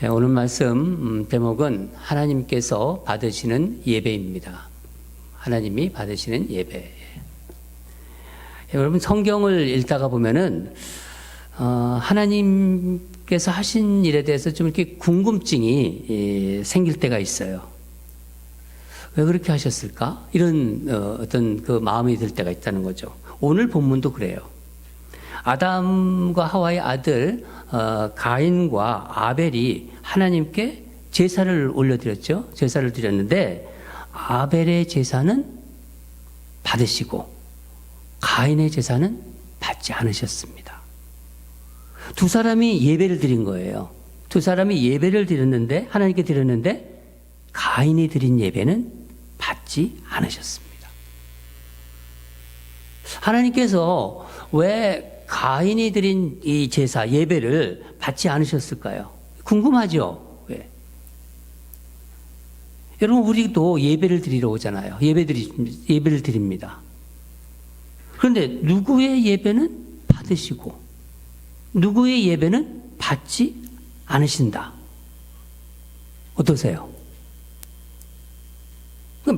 오늘 말씀 제목은 하나님께서 받으시는 예배입니다. 하나님이 받으시는 예배. 여러분 성경을 읽다가 보면은 하나님께서 하신 일에 대해서 좀 이렇게 궁금증이 생길 때가 있어요. 왜 그렇게 하셨을까? 이런 어떤 그 마음이 들 때가 있다는 거죠. 오늘 본문도 그래요. 아담과 하와의 아들 가인과 아벨이 하나님께 제사를 올려드렸죠. 제사를 드렸는데 아벨의 제사는 받으시고 가인의 제사는 받지 않으셨습니다. 두 사람이 예배를 드린 거예요. 두 사람이 예배를 드렸는데 하나님께 드렸는데 가인이 드린 예배는 받지 않으셨습니다. 하나님께서 왜 가인이 드린 이 제사, 예배를 받지 않으셨을까요? 궁금하죠? 왜? 여러분, 우리도 예배를 드리러 오잖아요. 예배를 드립니다. 그런데 누구의 예배는 받으시고, 누구의 예배는 받지 않으신다. 어떠세요?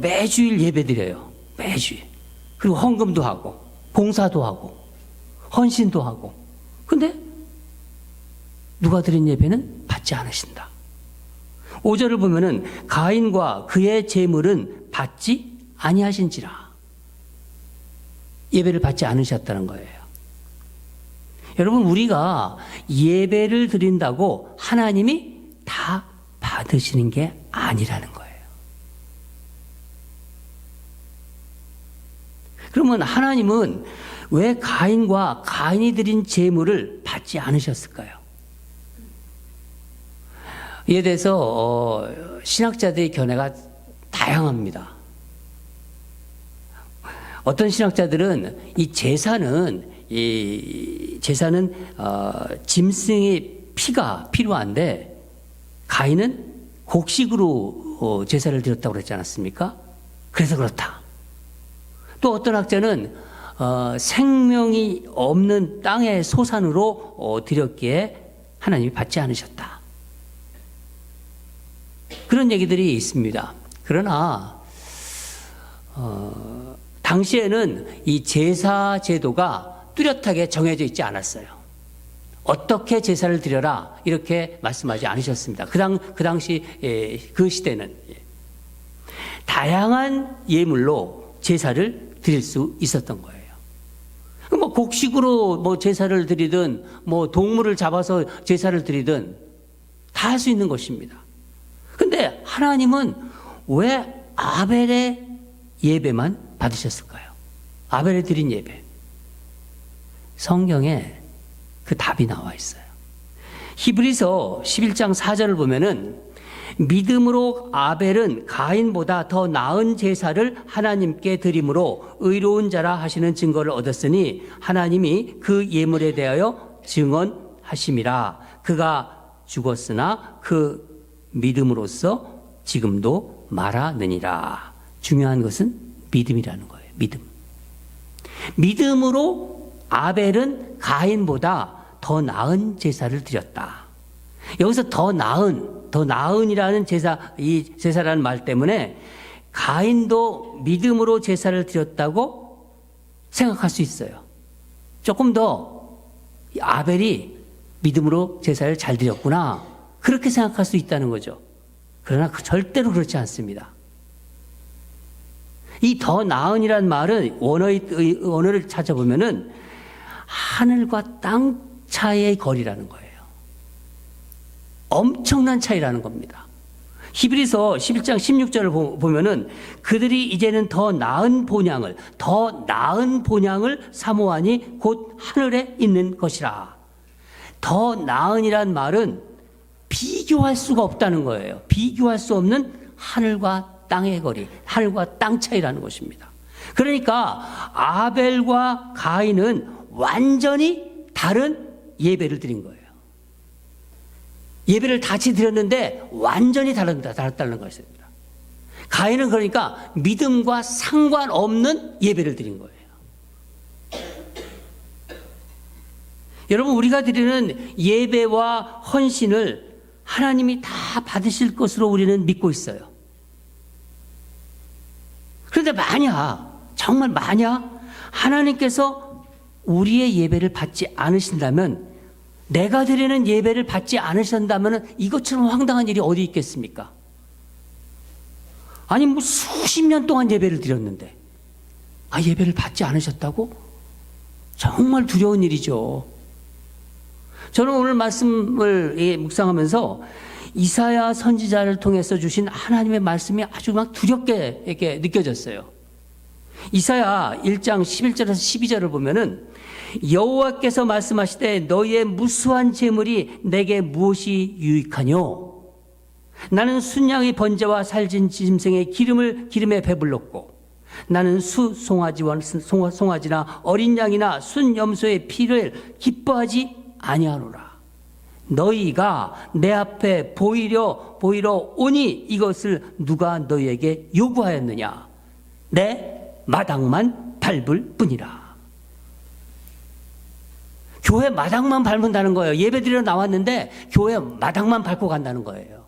매주일 예배 드려요. 매주일. 그리고 헌금도 하고, 봉사도 하고, 헌신도 하고. 근데 누가 드린 예배는 받지 않으신다. 5절을 보면은 가인과 그의 제물은 받지 아니하신지라. 예배를 받지 않으셨다는 거예요. 여러분, 우리가 예배를 드린다고 하나님이 다 받으시는 게 아니라는 거예요. 그러면 하나님은 왜 가인과 가인이 드린 제물을 받지 않으셨을까요? 이에 대해서 신학자들의 견해가 다양합니다. 어떤 신학자들은 이 제사는 짐승의 피가 필요한데 가인은 곡식으로 제사를 드렸다고 그랬지 않았습니까? 그래서 그렇다. 또 어떤 학자는 생명이 없는 땅의 소산으로 드렸기에 하나님이 받지 않으셨다. 그런 얘기들이 있습니다. 그러나 당시에는 이 제사 제도가 뚜렷하게 정해져 있지 않았어요. 어떻게 제사를 드려라 이렇게 말씀하지 않으셨습니다. 그 당시 그 시대는 다양한 예물로 제사를 드릴 수 있었던 거예요. 뭐 곡식으로 제사를 드리든 동물을 잡아서 제사를 드리든 다 할 수 있는 것입니다. 근데 하나님은 왜 아벨의 예배만 받으셨을까요? 아벨이 드린 예배. 성경에 그 답이 나와 있어요. 히브리서 11장 4절을 보면은 믿음으로 아벨은 가인보다 더 나은 제사를 하나님께 드림으로 의로운 자라 하시는 증거를 얻었으니 하나님이 그 예물에 대하여 증언하심이라. 그가 죽었으나 그 믿음으로써 지금도 말하느니라. 중요한 것은 믿음이라는 거예요. 믿음으로 아벨은 가인보다 더 나은 제사를 드렸다. 여기서 더 나은이라는 이 제사라는 말 때문에 가인도 믿음으로 제사를 드렸다고 생각할 수 있어요. 조금 더 아벨이 믿음으로 제사를 잘 드렸구나. 그렇게 생각할 수 있다는 거죠. 그러나 절대로 그렇지 않습니다. 이 더 나은이라는 말은 원어를 찾아보면은 하늘과 땅 차이의 거리라는 거예요. 엄청난 차이라는 겁니다. 히브리서 11장 16절을 보면은 그들이 이제는 더 나은 본향을 사모하니 곧 하늘에 있는 것이라. 더 나은이란 말은 비교할 수가 없다는 거예요. 비교할 수 없는 하늘과 땅의 거리, 하늘과 땅 차이라는 것입니다. 그러니까 아벨과 가인은 완전히 다른 예배를 드린 거예요. 예배를 같이 드렸는데 완전히 달랐다는 것입니다. 가인은 그러니까 믿음과 상관없는 예배를 드린 거예요. 여러분, 우리가 드리는 예배와 헌신을 하나님이 다 받으실 것으로 우리는 믿고 있어요. 그런데 정말 만약 하나님께서 우리의 예배를 받지 않으신다면, 내가 드리는 예배를 받지 않으신다면 이것처럼 황당한 일이 어디 있겠습니까? 아니 뭐 수십 년 동안 예배를 드렸는데 예배를 받지 않으셨다고? 정말 두려운 일이죠. 저는 오늘 말씀을 묵상하면서 이사야 선지자를 통해서 주신 하나님의 말씀이 아주 막 두렵게 이렇게 느껴졌어요. 이사야 1장 11절에서 12절을 보면은 여호와께서 말씀하시되 너희의 무수한 재물이 내게 무엇이 유익하뇨? 나는 순양의 번제와 살진 짐승의 기름에 배불렀고 나는 송아지나 어린 양이나 순 염소의 피를 기뻐하지 아니하노라. 너희가 내 앞에 보이려 오니 이것을 누가 너희에게 요구하였느냐? 내 마당만 밟을 뿐이라. 교회 마당만 밟는다는 거예요. 예배드리러 나왔는데 교회 마당만 밟고 간다는 거예요.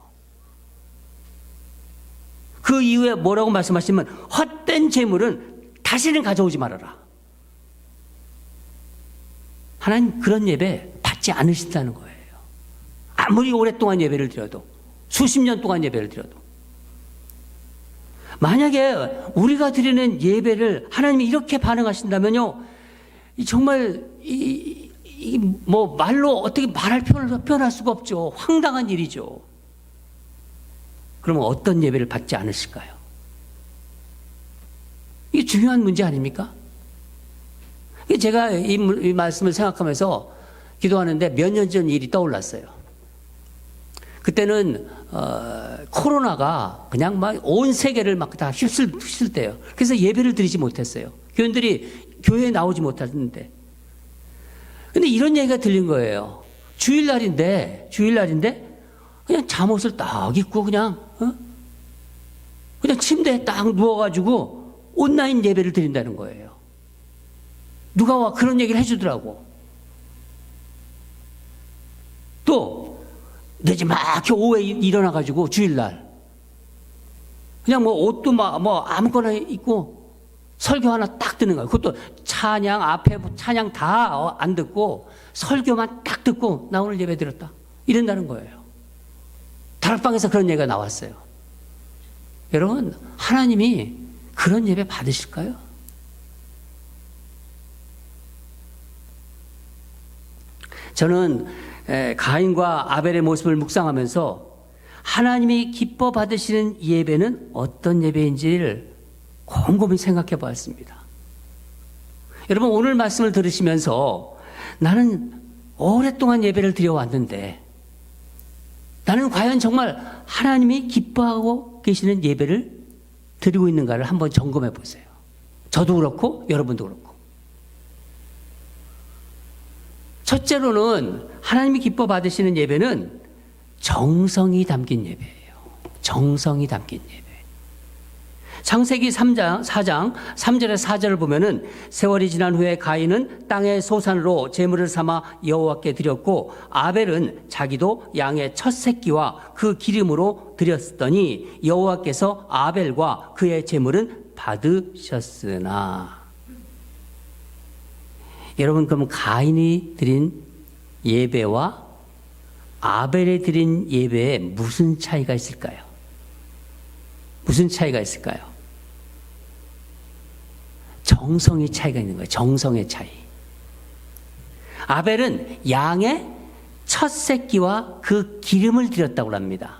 그 이후에 뭐라고 말씀하시면 헛된 재물은 다시는 가져오지 말아라. 하나님 그런 예배 받지 않으신다는 거예요. 아무리 오랫동안 예배를 드려도, 수십 년 동안 예배를 드려도. 만약에 우리가 드리는 예배를 하나님이 이렇게 반응하신다면요, 정말 뭐 말로 어떻게 표현할 수가 없죠. 황당한 일이죠. 그러면 어떤 예배를 받지 않으실까요? 이게 중요한 문제 아닙니까? 제가 이 말씀을 생각하면서 기도하는데 몇 년 전 일이 떠올랐어요. 그때는 코로나가 그냥 막 온 세계를 막 다 휩쓸 때요. 그래서 예배를 드리지 못했어요. 교인들이 교회에 나오지 못했는데. 근데 이런 얘기가 들린 거예요. 주일날인데 그냥 잠옷을 딱 입고 그냥 침대에 딱 누워가지고 온라인 예배를 드린다는 거예요. 누가 와 그런 얘기를 해주더라고. 또 늦지막히 오후에 일어나가지고 주일날 그냥 뭐 옷도 뭐 아무거나 입고 설교 하나 딱 듣는 거예요. 그것도 찬양 앞에 찬양 다 안 듣고 설교만 딱 듣고 나 오늘 예배 드렸다 이런다는 거예요. 다락방에서 그런 얘기가 나왔어요. 여러분, 하나님이 그런 예배 받으실까요? 저는 가인과 아벨의 모습을 묵상하면서 하나님이 기뻐 받으시는 예배는 어떤 예배인지를 곰곰이 생각해 보았습니다. 여러분, 오늘 말씀을 들으시면서 나는 오랫동안 예배를 드려왔는데 나는 과연 정말 하나님이 기뻐하고 계시는 예배를 드리고 있는가를 한번 점검해 보세요. 저도 그렇고 여러분도 그렇고. 첫째로는 하나님이 기뻐 받으시는 예배는 정성이 담긴 예배예요. 정성이 담긴 예배. 창세기 4장 3절에서 4절을 보면은 세월이 지난 후에 가인은 땅의 소산으로 제물을 삼아 여호와께 드렸고 아벨은 자기도 양의 첫 새끼와 그 기름으로 드렸더니 여호와께서 아벨과 그의 제물은 받으셨으나. 여러분, 그럼 가인이 드린 예배와 아벨이 드린 예배에 무슨 차이가 있을까요? 무슨 차이가 있을까요? 정성의 차이가 있는 거예요. 정성의 차이. 아벨은 양의 첫 새끼와 그 기름을 드렸다고 합니다.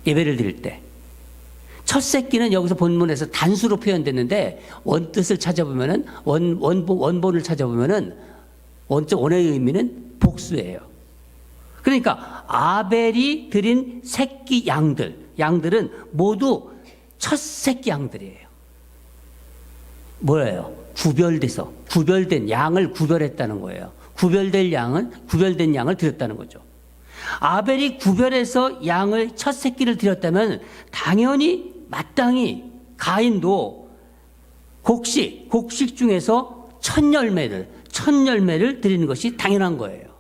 예배를 드릴 때. 첫 새끼는 여기서 본문에서 단수로 표현됐는데 원뜻을 찾아보면은 원본을 찾아보면은 원의 의미는 복수예요. 그러니까 아벨이 드린 새끼 양들은 모두 첫 새끼 양들이에요. 뭐예요? 구별된 양을 구별했다는 거예요. 구별된 양을 드렸다는 거죠. 아벨이 구별해서 양을 첫 새끼를 드렸다면 당연히 마땅히 가인도 곡식 중에서 첫 열매를 드리는 것이 당연한 거예요.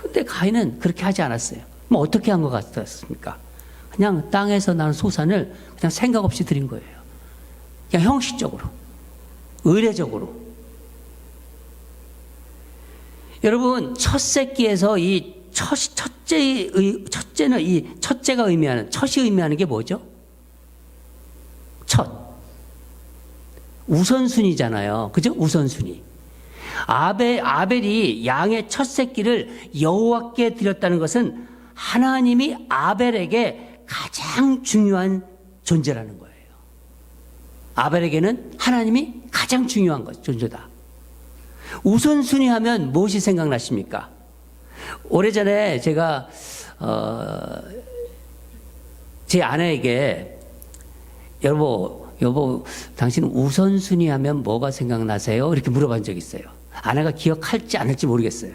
근데 가인은 그렇게 하지 않았어요. 뭐 어떻게 한 것 같았습니까? 그냥 땅에서 나는 소산을 그냥 생각 없이 드린 거예요. 그냥 형식적으로, 의례적으로. 여러분, 첫 새끼에서 이 첫째는 이 첫째가 의미하는, 첫이 의미하는 게 뭐죠? 첫. 우선순위잖아요. 그죠? 우선순위. 아벨이 양의 첫 새끼를 여호와께 드렸다는 것은 하나님이 아벨에게 가장 중요한 존재라는 거예요. 아벨에게는 하나님이 가장 중요한 존재다. 우선순위 하면 무엇이 생각나십니까? 오래전에 제가 제 아내에게 여보, 당신 우선순위 하면 뭐가 생각나세요? 이렇게 물어본 적이 있어요. 아내가 기억할지 안 할지 모르겠어요.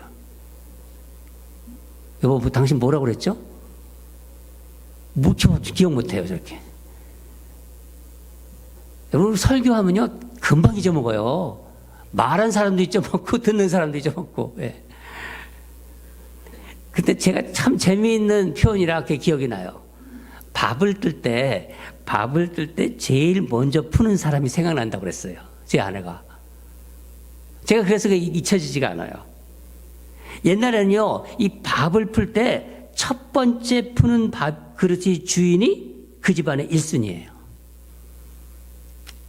여보, 당신 뭐라고 그랬죠? 기억 못해요, 저렇게. 여러분, 설교하면요, 금방 잊어먹어요. 말한 사람도 잊어먹고, 듣는 사람도 잊어먹고, 예. 근데 제가 참 재미있는 표현이라 그게 기억이 나요. 밥을 뜰 때 제일 먼저 푸는 사람이 생각난다고 그랬어요. 제 아내가. 제가 그래서 그게 잊혀지지가 않아요. 옛날에는요, 이 밥을 풀 때 첫 번째 푸는 밥 그릇이 주인이 그 집안의 1순위예요.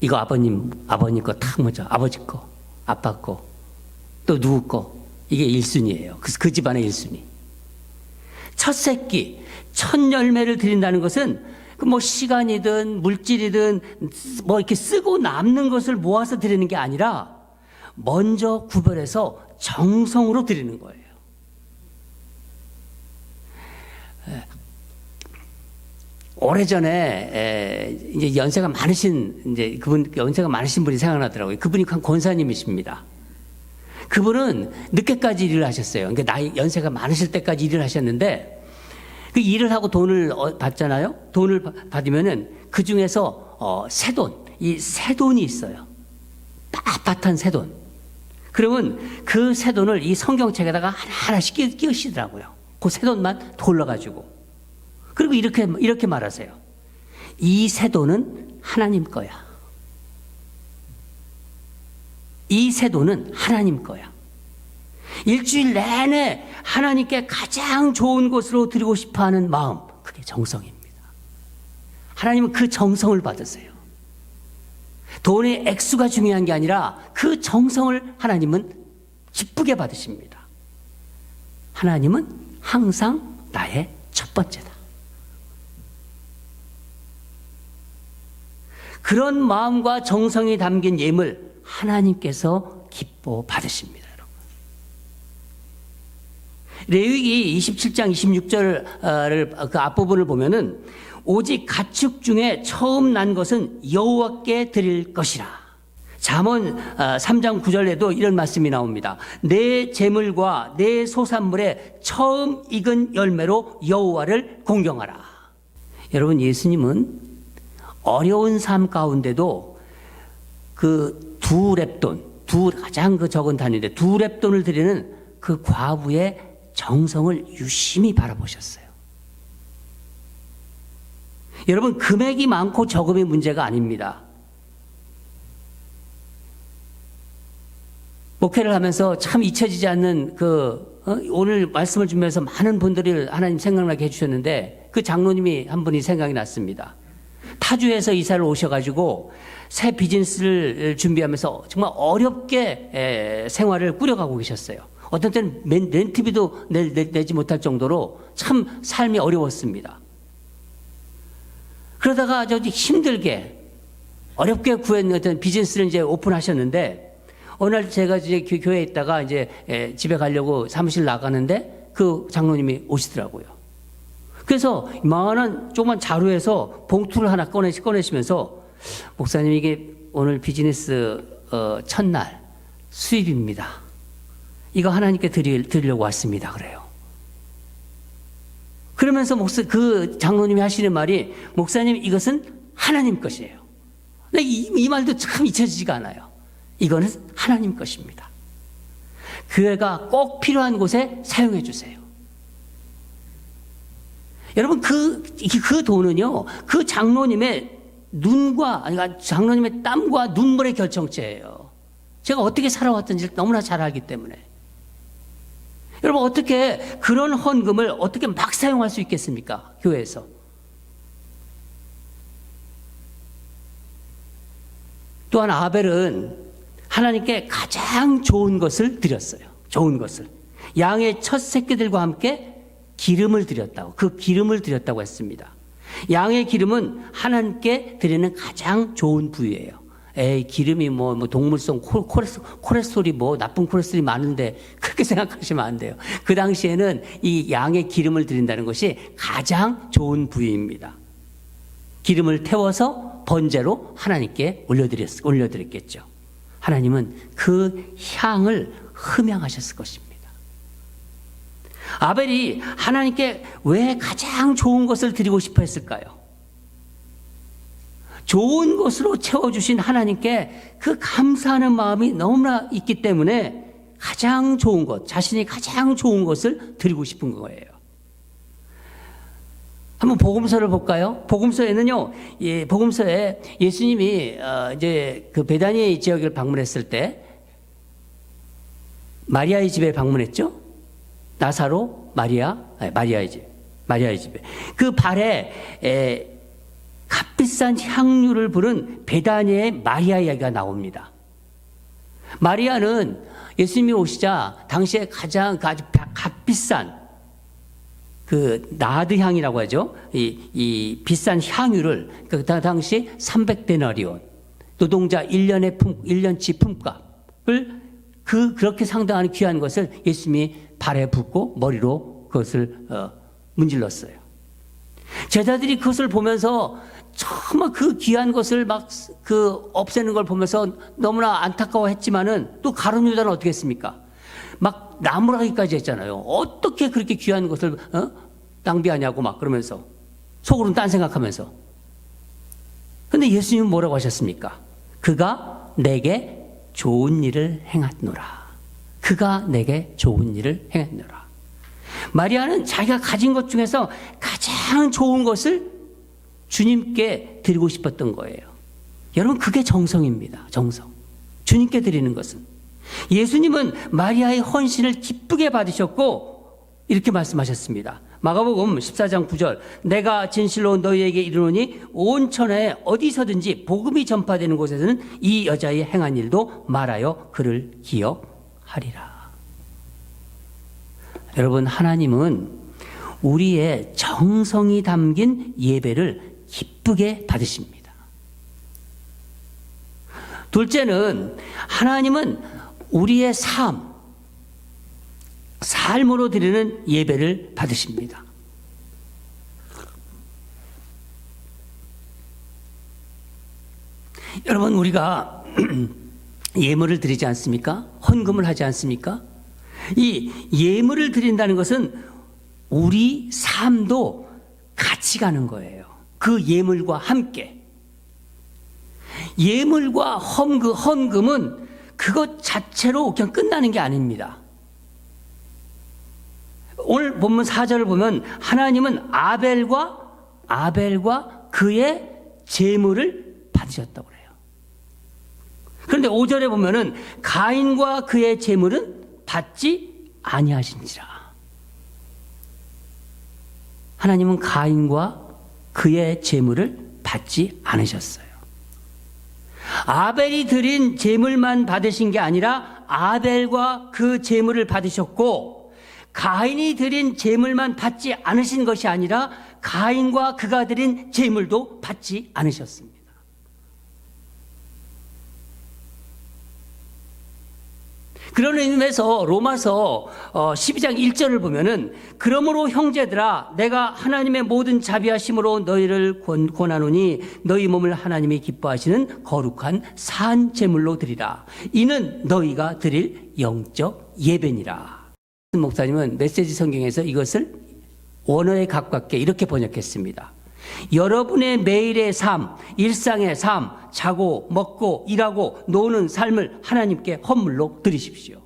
이거 아버님 거 탁 먼저, 아버지 거, 아빠 거, 또 누구 거, 이게 1순위예요. 그 집안의 1순위. 첫 새끼, 첫 열매를 드린다는 것은 뭐 시간이든 물질이든 뭐 이렇게 쓰고 남는 것을 모아서 드리는 게 아니라 먼저 구별해서 정성으로 드리는 거예요. 오래전에 이제 연세가 많으신 분이 생각나더라고요. 그분이 한 권사님이십니다. 그분은 늦게까지 일을 하셨어요. 그러니까 연세가 많으실 때까지 일을 하셨는데 그 일을 하고 돈을 받잖아요. 돈을 받으면은 그 중에서 이 새돈이 있어요. 빳빳한 새돈. 그러면 그 새돈을 이 성경책에다가 하나하나씩 끼우시더라고요. 그 새돈만 돌려가지고. 그리고 이렇게 말하세요. 이 새돈은 하나님 거야. 이 새돈은 하나님 거야. 일주일 내내 하나님께 가장 좋은 곳으로 드리고 싶어하는 마음, 그게 정성입니다. 하나님은 그 정성을 받으세요. 돈의 액수가 중요한 게 아니라 그 정성을 하나님은 기쁘게 받으십니다. 하나님은 항상 나의 첫 번째다. 그런 마음과 정성이 담긴 예물 하나님께서 기뻐 받으십니다. 레위기 27장 26절을 그 앞부분을 보면은 오직 가축 중에 처음 난 것은 여호와께 드릴 것이라. 잠언 3장 9절에도 이런 말씀이 나옵니다. 내 재물과 내 소산물의 처음 익은 열매로 여호와를 공경하라. 여러분, 예수님은 어려운 삶 가운데도 그 가장 그 적은 단위인데 두 렙돈을 드리는 그 과부의 정성을 유심히 바라보셨어요. 여러분, 금액이 많고 적음이 문제가 아닙니다. 목회를 하면서 참 잊혀지지 않는 오늘 말씀을 주면서 많은 분들이 하나님 생각나게 해주셨는데 그 장로님이 한 분이 생각이 났습니다. 타주에서 이사를 오셔가지고 새 비즈니스를 준비하면서 정말 어렵게 생활을 꾸려가고 계셨어요. 어떤 때는 렌트비도 내지 못할 정도로 참 삶이 어려웠습니다. 그러다가 아주 힘들게 어렵게 구한 어떤 비즈니스를 이제 오픈하셨는데 어느 날 제가 이제 교회에 있다가 이제 집에 가려고 사무실 나가는데 그 장로님이 오시더라고요. 그래서 이만한 조그만 자루에서 봉투를 하나 꺼내시면서 목사님, 이게 오늘 비즈니스 첫날 수입입니다. 이거 하나님께 드리려고 왔습니다. 그래요. 그러면서 그 장로님이 하시는 말이, 목사님, 이것은 하나님 것이에요. 근데 이 말도 참 잊혀지지가 않아요. 이거는 하나님 것입니다. 교회가 꼭 필요한 곳에 사용해 주세요. 여러분 그 돈은요, 그 장로님의 눈과, 아니 장로님의 땀과 눈물의 결정체예요. 제가 어떻게 살아왔던지 너무나 잘 알기 때문에. 여러분 어떻게 그런 헌금을 어떻게 막 사용할 수 있겠습니까? 교회에서. 또한 아벨은 하나님께 가장 좋은 것을 드렸어요. 좋은 것을. 양의 첫 새끼들과 함께 기름을 드렸다고, 그 기름을 드렸다고 했습니다. 양의 기름은 하나님께 드리는 가장 좋은 부위예요. 기름이 뭐 동물성 콜레스테롤이 나쁜 콜레스테롤이 많은데 그렇게 생각하시면 안 돼요. 그 당시에는 이 양의 기름을 드린다는 것이 가장 좋은 부위입니다. 기름을 태워서 번제로 하나님께 올려드렸겠죠. 하나님은 그 향을 흠양하셨을 것입니다. 아벨이 하나님께 왜 가장 좋은 것을 드리고 싶어 했을까요? 좋은 것으로 채워주신 하나님께 그 감사하는 마음이 너무나 있기 때문에 가장 좋은 것, 자신이 가장 좋은 것을 드리고 싶은 거예요. 한번 복음서를 볼까요? 복음서에는요, 복음서에 예수님이 이제 그 베다니 지역을 방문했을 때 마리아의 집에 방문했죠. 나사로, 마리아의 집에 그 발에 값비싼 향유를 부른 베다니의 마리아 이야기가 나옵니다. 마리아는 예수님이 오시자 당시에 아주 값비싼 그 나드 향이라고 하죠. 이 비싼 향유를 그 당시 300데나리온 노동자 1년치 품값을 그렇게 상당한 귀한 것을 예수님이 발에 붓고 머리로 그것을 문질렀어요. 제자들이 그것을 보면서 정말 그 귀한 것을 막 없애는 걸 보면서 너무나 안타까워했지만은 또 가룟 유다는 어떻게 했습니까? 막 나무라기까지 했잖아요. 어떻게 그렇게 귀한 것을 낭비하냐고 막 그러면서 속으로는 딴 생각하면서. 근데 예수님은 뭐라고 하셨습니까? 그가 내게 좋은 일을 행하노라. 그가 내게 좋은 일을 행하노라. 마리아는 자기가 가진 것 중에서 가장 좋은 것을 주님께 드리고 싶었던 거예요. 여러분 그게 정성입니다. 정성. 주님께 드리는 것은. 예수님은 마리아의 헌신을 기쁘게 받으셨고 이렇게 말씀하셨습니다. 마가복음 14장 9절 내가 진실로 너희에게 이르노니 온 천하에 어디서든지 복음이 전파되는 곳에서는 이 여자의 행한 일도 말하여 그를 기억하리라. 여러분 하나님은 우리의 정성이 담긴 예배를 기쁘게 받으십니다. 둘째는 하나님은 우리의 삶으로 드리는 예배를 받으십니다. 여러분 우리가 예물을 드리지 않습니까? 헌금을 하지 않습니까? 이 예물을 드린다는 것은 우리 삶도 같이 가는 거예요. 그 예물과 함께. 예물과 헌금은 그것 자체로 그냥 끝나는 게 아닙니다. 오늘 본문 4절을 보면 하나님은 아벨과 그의 제물을 받으셨다고 그래요. 그런데 5절에 보면은 가인과 그의 제물은 받지 아니하신지라. 하나님은 가인과 그의 제물을 받지 않으셨어요. 아벨이 드린 제물만 받으신 게 아니라 아벨과 그 제물을 받으셨고 가인이 드린 제물만 받지 않으신 것이 아니라 가인과 그가 드린 제물도 받지 않으셨습니다. 그런 의미에서 로마서 12장 1절을 보면은 그러므로 형제들아 내가 하나님의 모든 자비하심으로 너희를 권하노니 너희 몸을 하나님이 기뻐하시는 거룩한 산 제물로 드리라. 이는 너희가 드릴 영적 예배니라. 목사님은 메시지 성경에서 이것을 원어에 가깝게 이렇게 번역했습니다. 여러분의 매일의 삶, 일상의 삶, 자고 먹고 일하고 노는 삶을 하나님께 헌물로 드리십시오.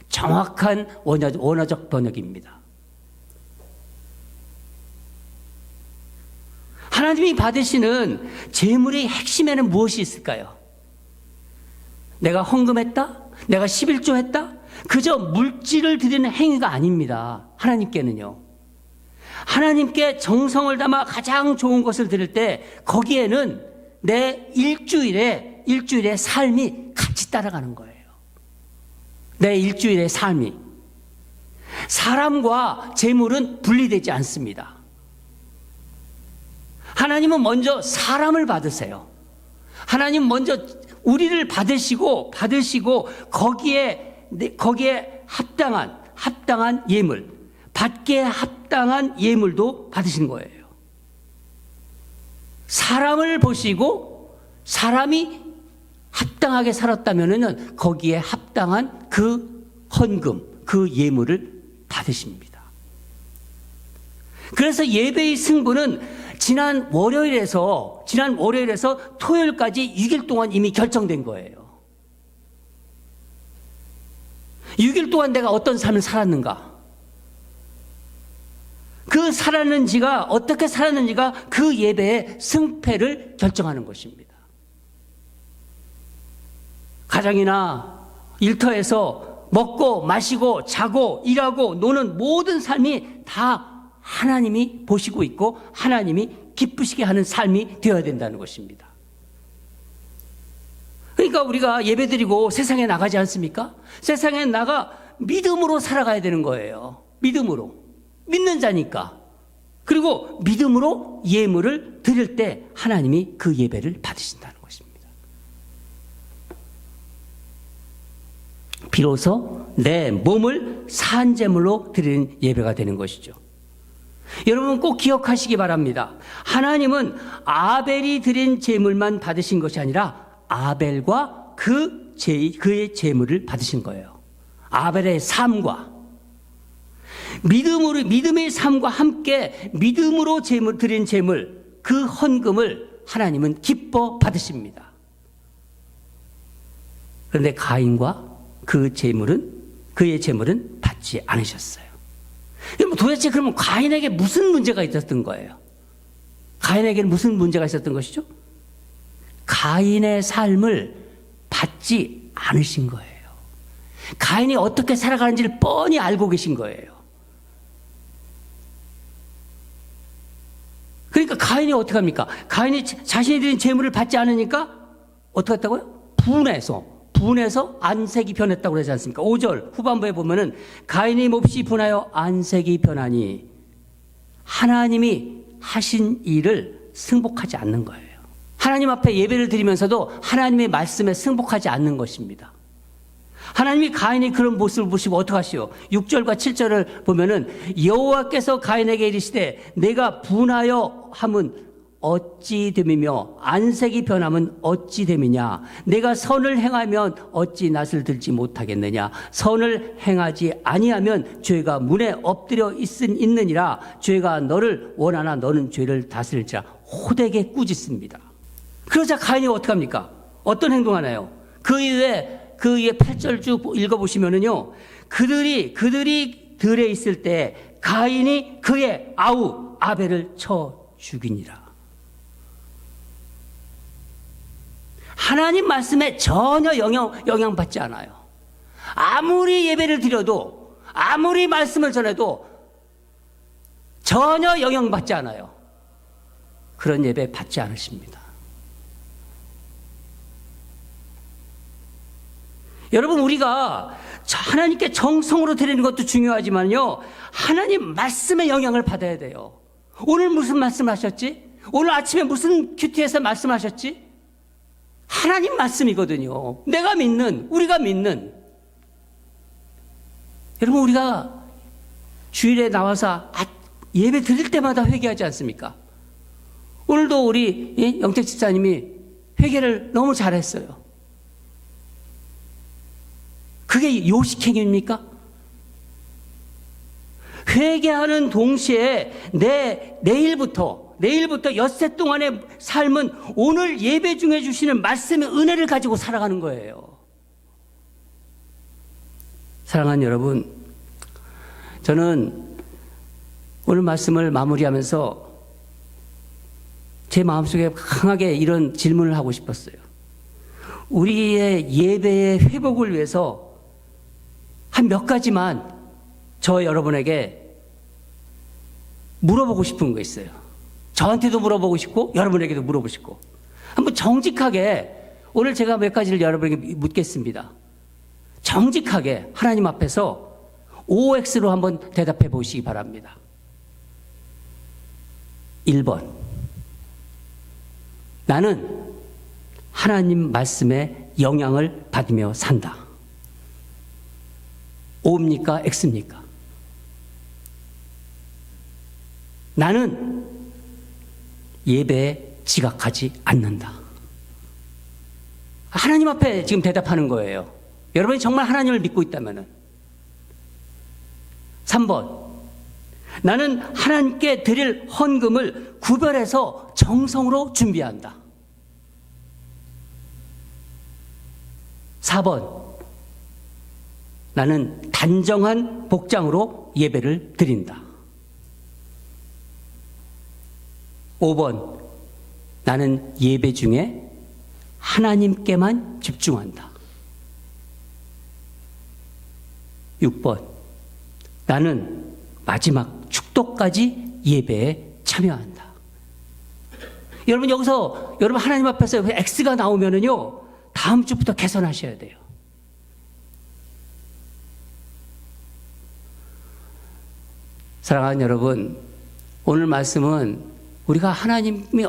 정확한 원어적 번역입니다. 하나님이 받으시는 제물의 핵심에는 무엇이 있을까요? 내가 헌금했다? 내가 11조 했다? 그저 물질을 드리는 행위가 아닙니다. 하나님께는요. 하나님께 정성을 담아 가장 좋은 것을 드릴 때 거기에는 내 일주일의 삶이 같이 따라가는 거예요. 내 일주일의 삶이. 사람과 재물은 분리되지 않습니다. 하나님은 먼저 사람을 받으세요. 하나님 먼저 우리를 받으시고 거기에 합당한 예물, 받기에 합당한 예물도 받으신 거예요. 사람을 보시고 사람이 합당하게 살았다면은 거기에 합당한 그 헌금, 그 예물을 받으십니다. 그래서 예배의 승부는 지난 월요일에서 토요일까지 6일 동안 이미 결정된 거예요. 6일 동안 내가 어떤 삶을 살았는가? 그 살았는지가, 어떻게 살았는지가 그 예배의 승패를 결정하는 것입니다. 가정이나 일터에서 먹고 마시고 자고 일하고 노는 모든 삶이 다 하나님이 보시고 있고 하나님이 기쁘시게 하는 삶이 되어야 된다는 것입니다. 그러니까 우리가 예배드리고 세상에 나가지 않습니까? 세상에 나가 믿음으로 살아가야 되는 거예요. 믿음으로. 믿는 자니까. 그리고 믿음으로 예물을 드릴 때 하나님이 그 예배를 받으신다는 것입니다. 비로소 내 몸을 산제물로 드리는 예배가 되는 것이죠. 여러분 꼭 기억하시기 바랍니다. 하나님은 아벨이 드린 제물만 받으신 것이 아니라 아벨과 그의 제물을 받으신 거예요. 아벨의 삶과 믿음의 삶과 함께 믿음으로 드린 제물, 그 헌금을 하나님은 기뻐 받으십니다. 그런데 가인과 그의 제물은 받지 않으셨어요. 도대체 그러면 가인에게 무슨 문제가 있었던 거예요? 가인에게는 무슨 문제가 있었던 것이죠? 가인의 삶을 받지 않으신 거예요. 가인이 어떻게 살아가는지를 뻔히 알고 계신 거예요. 그러니까 가인이 어떻게 합니까? 가인이 자신이 드린 재물을 받지 않으니까 어떻게 했다고요? 분해서 안색이 변했다고 그러지 않습니까? 5절 후반부에 보면은 가인이 몹시 분하여 안색이 변하니 하나님이 하신 일을 승복하지 않는 거예요. 하나님 앞에 예배를 드리면서도 하나님의 말씀에 승복하지 않는 것입니다. 하나님이 가인이 그런 모습을 보시고 어떡하시오? 6절과 7절을 보면은 여호와께서 가인에게 이르시되 내가 분하여 함은 어찌 됨이며 안색이 변함은 어찌 됨이냐? 내가 선을 행하면 어찌 낯을 들지 못하겠느냐? 선을 행하지 아니하면 죄가 문에 엎드려 있느니라. 죄가 너를 원하나 너는 죄를 다스릴지라. 호되게 꾸짖습니다. 그러자 가인이 어떡합니까? 어떤 행동하나요? 그 이후에 8절 쭉 읽어보시면은요, 그들이 들에 있을 때 가인이 그의 아우 아벨을 쳐 죽이니라. 하나님 말씀에 전혀 영향받지 않아요. 아무리 예배를 드려도, 아무리 말씀을 전해도 전혀 영향받지 않아요. 그런 예배 받지 않으십니다. 여러분, 우리가 하나님께 정성으로 드리는 것도 중요하지만요, 하나님 말씀의 영향을 받아야 돼요. 오늘 무슨 말씀 하셨지? 오늘 아침에 무슨 큐티에서 말씀하셨지? 하나님 말씀이거든요. 우리가 믿는. 여러분, 우리가 주일에 나와서 예배 드릴 때마다 회개하지 않습니까? 오늘도 우리 영택 집사님이 회개를 너무 잘했어요. 그게 요식행위입니까? 회개하는 동시에 내일부터 엿새 동안의 삶은 오늘 예배 중에 주시는 말씀의 은혜를 가지고 살아가는 거예요. 사랑하는 여러분, 저는 오늘 말씀을 마무리하면서 제 마음속에 강하게 이런 질문을 하고 싶었어요. 우리의 예배의 회복을 위해서 한 몇 가지만 저 여러분에게 물어보고 싶은 거 있어요. 저한테도 물어보고 싶고 여러분에게도 물어보고 싶고, 한번 정직하게 오늘 제가 몇 가지를 여러분에게 묻겠습니다. 정직하게 하나님 앞에서 OX로 한번 대답해 보시기 바랍니다. 1번, 나는 하나님 말씀에 영향을 받으며 산다. O입니까? X입니까? 나는 예배에 지각하지 않는다. 하나님 앞에 지금 대답하는 거예요. 여러분이 정말 하나님을 믿고 있다면. 3번, 나는 하나님께 드릴 헌금을 구별해서 정성으로 준비한다. 4번, 나는 단정한 복장으로 예배를 드린다. 5번, 나는 예배 중에 하나님께만 집중한다. 6번, 나는 마지막 축도까지 예배에 참여한다. 여러분, 여기서 여러분 하나님 앞에서 X가 나오면은요, 다음 주부터 개선하셔야 돼요. 사랑하는 여러분, 오늘 말씀은 우리가 하나님이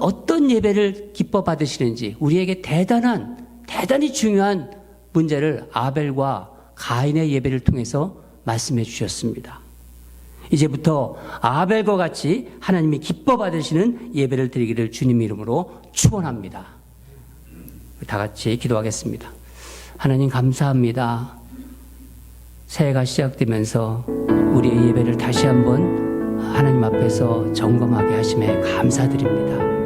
어떤 예배를 기뻐 받으시는지, 우리에게 대단히 중요한 문제를 아벨과 가인의 예배를 통해서 말씀해 주셨습니다. 이제부터 아벨과 같이 하나님이 기뻐 받으시는 예배를 드리기를 주님 이름으로 축원합니다. 다 같이 기도하겠습니다. 하나님 감사합니다. 새해가 시작되면서 우리의 예배를 다시 한번 하나님 앞에서 점검하게 하심에 감사드립니다.